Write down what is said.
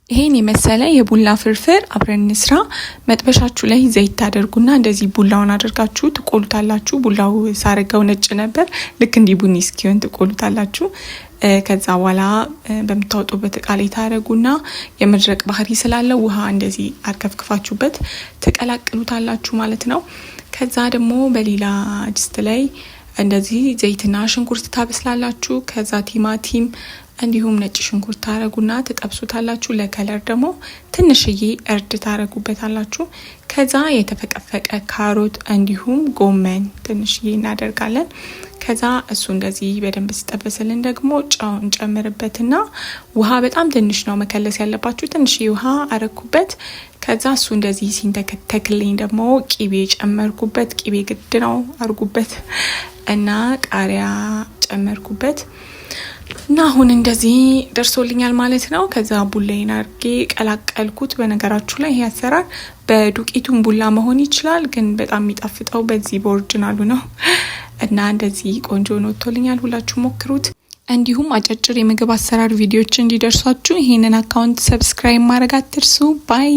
ይሄን የመሰለ የቡላ ፍርፍር አብረን እንስራ። መጥበሻችሁ ላይ ዘይት ታደርጉና እንደዚህ ቡላውን አድርጋችሁ ትቆሉታላችሁ። ቡላው ሳረጋው ነጭ ነበር። ልክ እንዲ ቡኒ እስኪሆን ትቆሉታላችሁ። ከዛ በኋላ በመታወጡበት እቃ ላይ ታረጉና የመድረቅ ባህሪ ስላለው ውሃ እንደዚህ አርከፍክፋችሁበት ተቀላቅሉታላችሁ ማለት ነው። ከዛ ደግሞ በሌላ ድስት ላይ እንደዚህ ዘይትና ሽንኩርት ታበስላላችሁ። ከዛ ቲማቲም እንዲሁም ነጭ ሽንኩርት ታረጉና ተጠብሱታላችሁ። ለከለር ደግሞ ትንሽዬ እርድ ታረጉበታላችሁ። ከዛ የተፈቀፈቀ ካሮት እንዲሁም ጎመን ትንሽዬ እናደርጋለን። ከዛ እሱ እንደዚህ በደንብ ሲጠበስልን ደግሞ ጨው እንጨምርበትና ውሃ በጣም ትንሽ ነው መከለስ ያለባችሁ። ትንሽዬ ውሃ አረኩበት። ከዛ እሱ እንደዚህ ሲንተከተክልኝ ደግሞ ቂቤ ጨመርኩበት። ቂቤ ግድ ነው አርጉበት እና ቃሪያ ጨመርኩበት እና አሁን እንደዚህ ደርሶልኛል ማለት ነው። ከዛ ቡላዬን አርጌ ቀላቀልኩት። በነገራችሁ ላይ ይሄ አሰራር በዱቄቱም ቡላ መሆን ይችላል፣ ግን በጣም የሚጣፍጠው በዚህ በኦሪጂናሉ ነው እና እንደዚህ ቆንጆ ነው ወጥቶልኛል። ሁላችሁ ሞክሩት። እንዲሁም አጫጭር የምግብ አሰራር ቪዲዮዎች እንዲደርሷችሁ ይሄንን አካውንት ሰብስክራይብ ማድረግ አትርሱ። ባይ